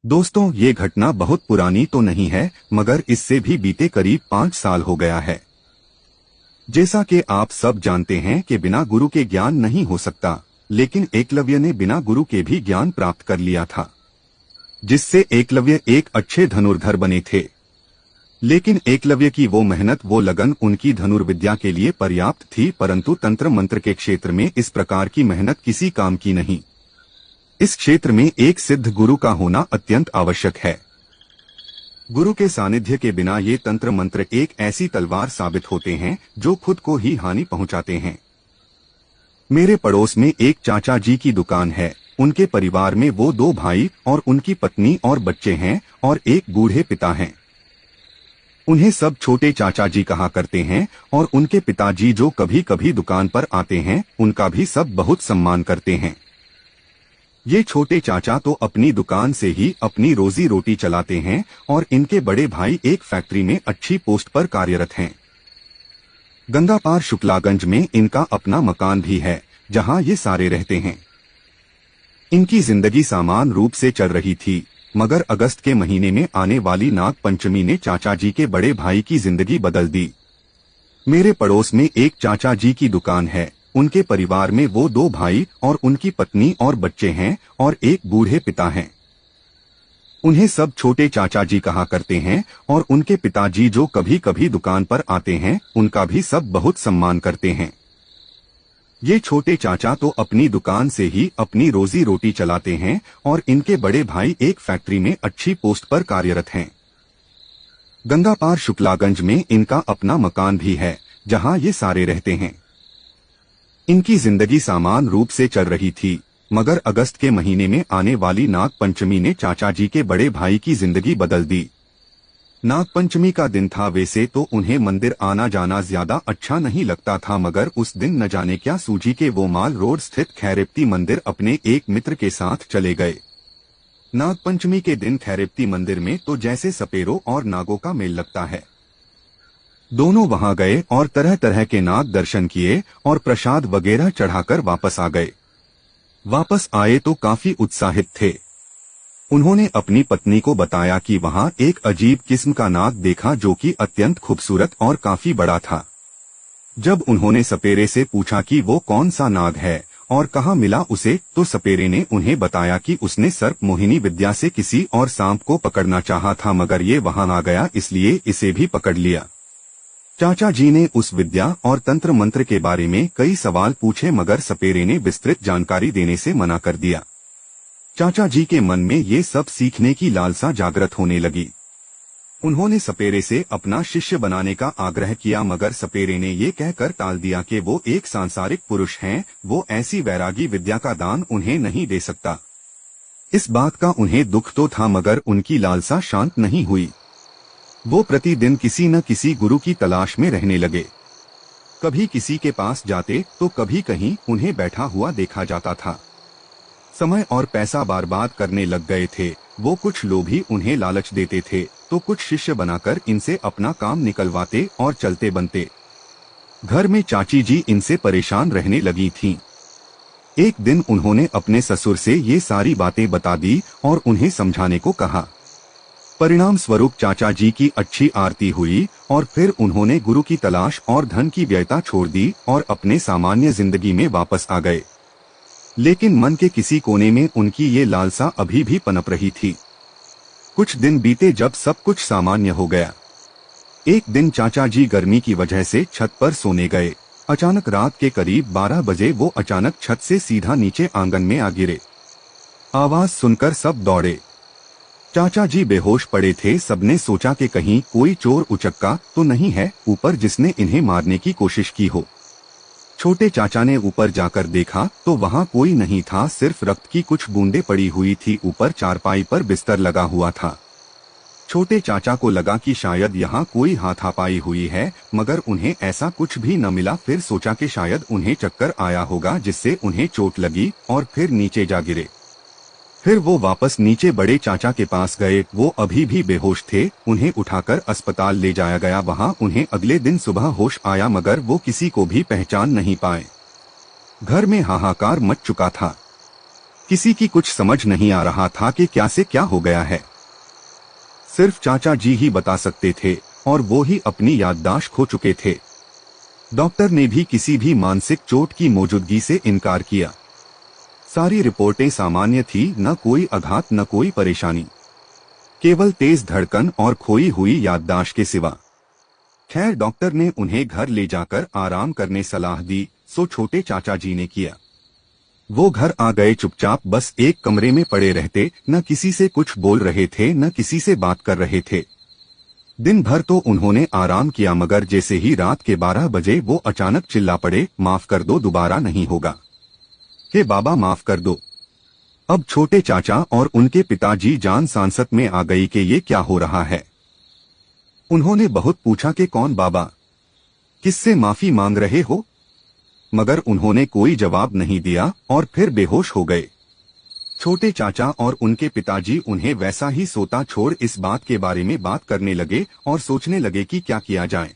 दोस्तों, ये घटना बहुत पुरानी तो नहीं है, मगर इससे भी बीते करीब 5 साल हो गया है। जैसा कि आप सब जानते हैं कि बिना गुरु के ज्ञान नहीं हो सकता, लेकिन एकलव्य ने बिना गुरु के भी ज्ञान प्राप्त कर लिया था, जिससे एकलव्य एक अच्छे धनुर्धर बने थे। लेकिन एकलव्य की वो मेहनत, वो लगन उनकी धनुर्विद्या के लिए पर्याप्त थी, परंतु तंत्र मंत्र के क्षेत्र में इस प्रकार की मेहनत किसी काम की नहीं। इस क्षेत्र में एक सिद्ध गुरु का होना अत्यंत आवश्यक है। गुरु के सानिध्य के बिना ये तंत्र मंत्र एक ऐसी तलवार साबित होते हैं जो खुद को ही हानि पहुंचाते हैं। मेरे पड़ोस में एक चाचा जी की दुकान है। उनके परिवार में वो 2 भाई और उनकी पत्नी और बच्चे हैं और एक बूढ़े पिता हैं। उन्हें सब छोटे चाचा जी कहा करते हैं और उनके पिताजी जो कभी कभी दुकान पर आते हैं, उनका भी सब बहुत सम्मान करते हैं। ये छोटे चाचा तो अपनी दुकान से ही अपनी रोजी रोटी चलाते हैं और इनके बड़े भाई एक फैक्ट्री में अच्छी पोस्ट पर कार्यरत हैं। गंगापार शुक्लागंज में इनका अपना मकान भी है, जहां ये सारे रहते हैं। इनकी जिंदगी सामान्य रूप से चल रही थी, मगर अगस्त के महीने में आने वाली नाग पंचमी ने चाचा जी के बड़े भाई की जिंदगी बदल दी। मेरे पड़ोस में एक चाचा जी की दुकान है। उनके परिवार में वो 2 भाई और उनकी पत्नी और बच्चे हैं और एक बूढ़े पिता हैं। उन्हें सब छोटे चाचा जी कहा करते हैं और उनके पिताजी जो कभी कभी दुकान पर आते हैं, उनका भी सब बहुत सम्मान करते हैं। ये छोटे चाचा तो अपनी दुकान से ही अपनी रोजी रोटी चलाते हैं और इनके बड़े भाई एक फैक्ट्री में अच्छी पोस्ट पर कार्यरत हैं। गंगापार शुक्लागंज में इनका अपना मकान भी है, जहां ये सारे रहते हैं। इनकी जिंदगी सामान्य रूप से चल रही थी, मगर अगस्त के महीने में आने वाली नाग पंचमी ने चाचा जी के बड़े भाई की जिंदगी बदल दी। नाग पंचमी का दिन था। वैसे तो उन्हें मंदिर आना जाना ज्यादा अच्छा नहीं लगता था, मगर उस दिन न जाने क्या सूझी के वो माल रोड स्थित खैरेप्ती मंदिर अपने एक मित्र के साथ चले गए। नाग पंचमी के दिन खैरेप्ती मंदिर में तो जैसे सपेरों और नागों का मेल लगता है। दोनों वहां गए और तरह तरह के नाग दर्शन किए और प्रसाद वगैरह चढ़ाकर वापस आ गए। वापस आए तो काफी उत्साहित थे। उन्होंने अपनी पत्नी को बताया कि वहां एक अजीब किस्म का नाग देखा, जो कि अत्यंत खूबसूरत और काफी बड़ा था। जब उन्होंने सपेरे से पूछा कि वो कौन सा नाग है और कहाँ मिला उसे, तो सपेरे ने उन्हें बताया कि उसने सर्प मोहिनी विद्या से किसी और सांप को पकड़ना चाहा था, मगर ये वहां आ गया, इसलिए इसे भी पकड़ लिया। चाचा जी ने उस विद्या और तंत्र मंत्र के बारे में कई सवाल पूछे, मगर सपेरे ने विस्तृत जानकारी देने से मना कर दिया। चाचा जी के मन में ये सब सीखने की लालसा जागृत होने लगी। उन्होंने सपेरे से अपना शिष्य बनाने का आग्रह किया, मगर सपेरे ने ये कहकर टाल दिया कि वो एक सांसारिक पुरुष हैं, वो ऐसी वैरागी विद्या का दान उन्हें नहीं दे सकता। इस बात का उन्हें दुख तो था, मगर उनकी लालसा शांत नहीं हुई। वो प्रतिदिन किसी न किसी गुरु की तलाश में रहने लगे। कभी किसी के पास जाते तो कभी कहीं उन्हें बैठा हुआ देखा जाता था। समय और पैसा बर्बाद करने लग गए थे। वो कुछ लोभी उन्हें लालच देते थे तो कुछ शिष्य बनाकर इनसे अपना काम निकलवाते और चलते बनते। घर में चाची जी इनसे परेशान रहने लगी थीं। एक दिन उन्होंने अपने ससुर से ये सारी बातें बता दी और उन्हें समझाने को कहा। परिणाम स्वरूप चाचा जी की अच्छी आरती हुई और फिर उन्होंने गुरु की तलाश और धन की व्ययता छोड़ दी और अपने सामान्य जिंदगी में वापस आ गए। लेकिन मन के किसी कोने में उनकी ये लालसा अभी भी पनप रही थी। कुछ दिन बीते जब सब कुछ सामान्य हो गया। एक दिन चाचा जी गर्मी की वजह से छत पर सोने गए। अचानक रात के करीब 12 बजे वो अचानक छत से सीधा नीचे आंगन में आ गिरे। आवाज सुनकर सब दौड़े। चाचा जी बेहोश पड़े थे। सबने सोचा कि कहीं कोई चोर उचक्का तो नहीं है ऊपर, जिसने इन्हें मारने की कोशिश की हो। छोटे चाचा ने ऊपर जाकर देखा तो वहां कोई नहीं था, सिर्फ रक्त की कुछ बूंदें पड़ी हुई थी। ऊपर चारपाई पर बिस्तर लगा हुआ था। छोटे चाचा को लगा कि शायद यहाँ कोई हाथापाई हुई है, मगर उन्हें ऐसा कुछ भी न मिला। फिर सोचा कि शायद उन्हें चक्कर आया होगा, जिससे उन्हें चोट लगी और फिर नीचे जा गिरे। फिर वो वापस नीचे बड़े चाचा के पास गए। वो अभी भी बेहोश थे। उन्हें उठाकर अस्पताल ले जाया गया। वहां उन्हें अगले दिन सुबह होश आया, मगर वो किसी को भी पहचान नहीं पाए। घर में हाहाकार मच चुका था। किसी की कुछ समझ नहीं आ रहा था कि क्या से क्या हो गया है। सिर्फ चाचा जी ही बता सकते थे और वो ही अपनी याददाश्त खो चुके थे। डॉक्टर ने भी किसी भी मानसिक चोट की मौजूदगी से इनकार किया। सारी रिपोर्टें सामान्य थी, न कोई आघात न कोई परेशानी, केवल तेज धड़कन और खोई हुई याददाश्त के सिवा। खैर, डॉक्टर ने उन्हें घर ले जाकर आराम करने सलाह दी, सो छोटे चाचा जी ने किया। वो घर आ गए चुपचाप, बस एक कमरे में पड़े रहते, न किसी से कुछ बोल रहे थे न किसी से बात कर रहे थे। दिन भर तो उन्होंने आराम किया, मगर जैसे ही रात के 12 बजे वो अचानक चिल्ला पड़े, माफ कर दो, दोबारा नहीं होगा। हे बाबा माफ कर दो। अब छोटे चाचा और उनके पिताजी जान सांसत में आ गई कि ये क्या हो रहा है। उन्होंने बहुत पूछा कि कौन बाबा, किससे माफी मांग रहे हो, मगर उन्होंने कोई जवाब नहीं दिया और फिर बेहोश हो गए। छोटे चाचा और उनके पिताजी उन्हें वैसा ही सोता छोड़ इस बात के बारे में बात करने लगे और सोचने लगे कि क्या किया जाए।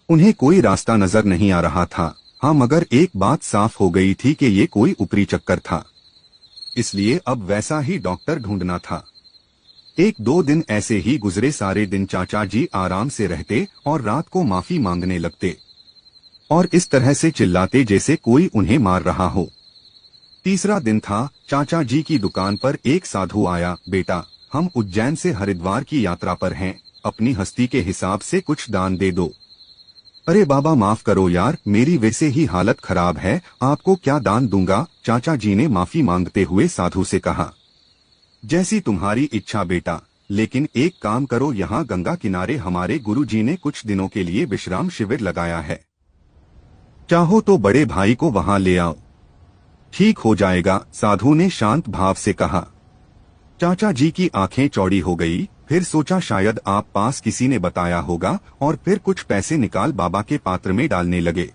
उन्हें कोई रास्ता नजर नहीं आ रहा था। हाँ, मगर एक बात साफ हो गई थी कि ये कोई ऊपरी चक्कर था, इसलिए अब वैसा ही डॉक्टर ढूंढना था। 1-2 दिन ऐसे ही गुजरे। सारे दिन चाचा जी आराम से रहते और रात को माफी मांगने लगते और इस तरह से चिल्लाते जैसे कोई उन्हें मार रहा हो। तीसरा दिन था। चाचा जी की दुकान पर एक साधु आया। बेटा, हम उज्जैन से हरिद्वार की यात्रा पर हैं, अपनी हस्ती के हिसाब से कुछ दान दे दो। अरे बाबा माफ करो यार, मेरी वैसे ही हालत खराब है, आपको क्या दान दूंगा, चाचा जी ने माफी मांगते हुए साधु से कहा। जैसी तुम्हारी इच्छा बेटा, लेकिन एक काम करो, यहाँ गंगा किनारे हमारे गुरुजी ने कुछ दिनों के लिए विश्राम शिविर लगाया है, चाहो तो बड़े भाई को वहां ले आओ, ठीक हो जाएगा, साधु ने शांत भाव से कहा। चाचा जी की आंखें चौड़ी हो गई। फिर सोचा शायद आप पास किसी ने बताया होगा और फिर कुछ पैसे निकाल बाबा के पात्र में डालने लगे,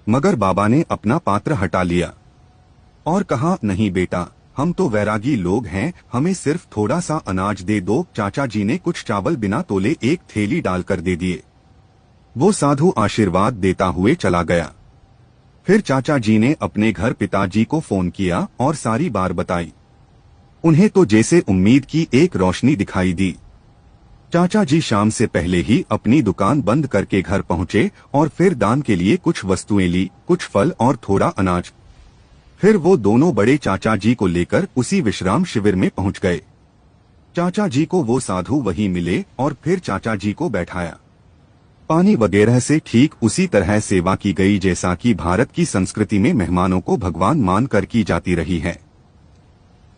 मगर बाबा ने अपना पात्र हटा लिया और कहा, नहीं बेटा, हम तो वैरागी लोग हैं, हमें सिर्फ थोड़ा सा अनाज दे दो। चाचा जी ने कुछ चावल बिना तोले एक थैली डालकर दे दिए। वो साधु आशीर्वाद देता हुए चला गया। फिर चाचा जी ने अपने घर पिताजी को फोन किया और सारी बात बताई। उन्हें तो जैसे उम्मीद की एक रोशनी दिखाई दी। चाचा जी शाम से पहले ही अपनी दुकान बंद करके घर पहुंचे और फिर दान के लिए कुछ वस्तुएं ली, कुछ फल और थोड़ा अनाज। फिर वो दोनों बड़े चाचा जी को लेकर उसी विश्राम शिविर में पहुंच गए। चाचा जी को वो साधु वहीं मिले और फिर चाचा जी को बैठाया। पानी वगैरह से ठीक उसी तरह सेवा की गई जैसा कि भारत की संस्कृति में मेहमानों को भगवान मानकर की जाती रही है।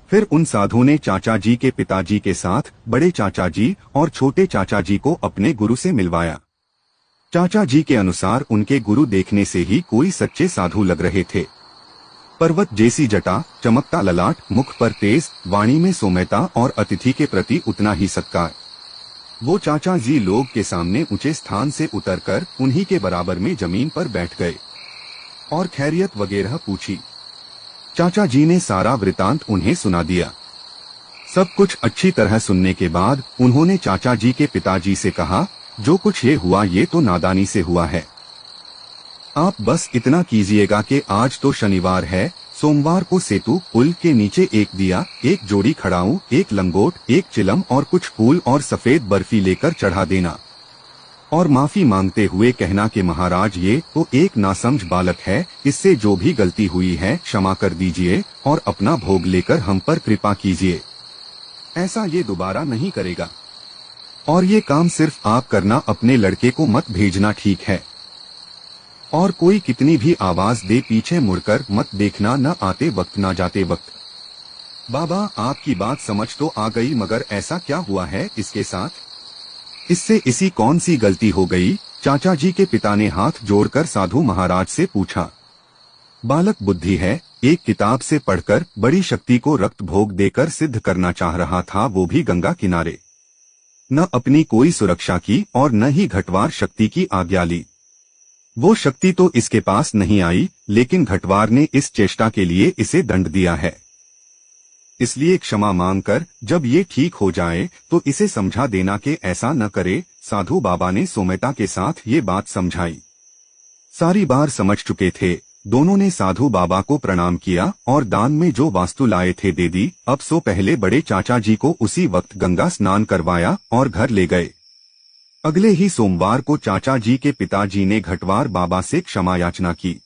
फिर उन साधु ने चाचा जी के पिताजी के साथ बड़े चाचा जी और छोटे चाचा जी को अपने गुरु से मिलवाया। चाचा जी के अनुसार उनके गुरु देखने से ही कोई सच्चे साधु लग रहे थे। पर्वत जैसी जटा, चमकता ललाट, मुख पर तेज, वाणी में सौम्यता और अतिथि के प्रति उतना ही सत्कार। वो चाचा जी लोग के सामने ऊंचे स्थान से उतरकर उन्हीं के बराबर में जमीन पर बैठ गए और खैरियत वगैरह पूछी। चाचा जी ने सारा वृतांत उन्हें सुना दिया। सब कुछ अच्छी तरह सुनने के बाद उन्होंने चाचा जी के पिताजी से कहा, जो कुछ ये हुआ ये तो नादानी से हुआ है। आप बस इतना कीजिएगा कि आज तो शनिवार है, सोमवार को सेतु पुल के नीचे एक दिया, एक जोड़ी खड़ाऊ, एक लंगोट, एक चिलम और कुछ फूल और सफेद बर्फी लेकर चढ़ा देना और माफी मांगते हुए कहना कि महाराज ये तो एक नासमझ बालक है, इससे जो भी गलती हुई है क्षमा कर दीजिए और अपना भोग लेकर हम पर कृपा कीजिए। ऐसा ये दोबारा नहीं करेगा और ये काम सिर्फ आप करना, अपने लड़के को मत भेजना, ठीक है? और कोई कितनी भी आवाज दे पीछे मुड़कर मत देखना, न आते वक्त न जाते वक्त। बाबा आपकी बात समझ तो आ गई, मगर ऐसा क्या हुआ है इसके साथ? इससे इसी कौन सी गलती हो गई? चाचा जी के पिता ने हाथ जोड़कर साधु महाराज से पूछा। बालक बुद्धि है, एक किताब से पढ़कर बड़ी शक्ति को रक्त भोग देकर सिद्ध करना चाह रहा था, वो भी गंगा किनारे। न अपनी कोई सुरक्षा की और न ही घटवार शक्ति की आज्ञा ली। वो शक्ति तो इसके पास नहीं आई, लेकिन घटवार ने इस चेष्टा के लिए इसे दंड दिया है। इसलिए क्षमा मांगकर जब ये ठीक हो जाए तो इसे समझा देना कि ऐसा न करे। साधु बाबा ने सौम्यता के साथ ये बात समझाई। सारी बार समझ चुके थे, दोनों ने साधु बाबा को प्रणाम किया और दान में जो वास्तु लाए थे दे दी। अब सो पहले बड़े चाचा जी को उसी वक्त गंगा स्नान करवाया और घर ले गए। अगले ही सोमवार को चाचा जी के पिताजी ने घटवार बाबा से क्षमा याचना की।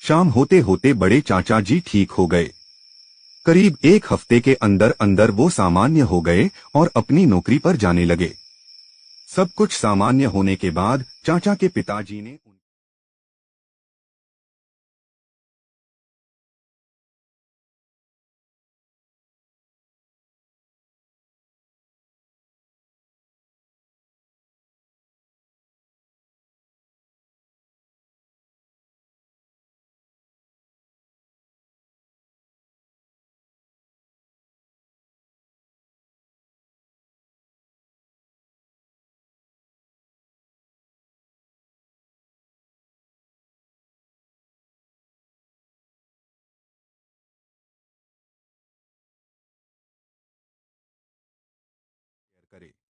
शाम होते होते बड़े चाचा जी ठीक हो गए। करीब एक हफ्ते के अंदर अंदर वो सामान्य हो गए और अपनी नौकरी पर जाने लगे। सब कुछ सामान्य होने के बाद चाचा के पिताजी ने करे।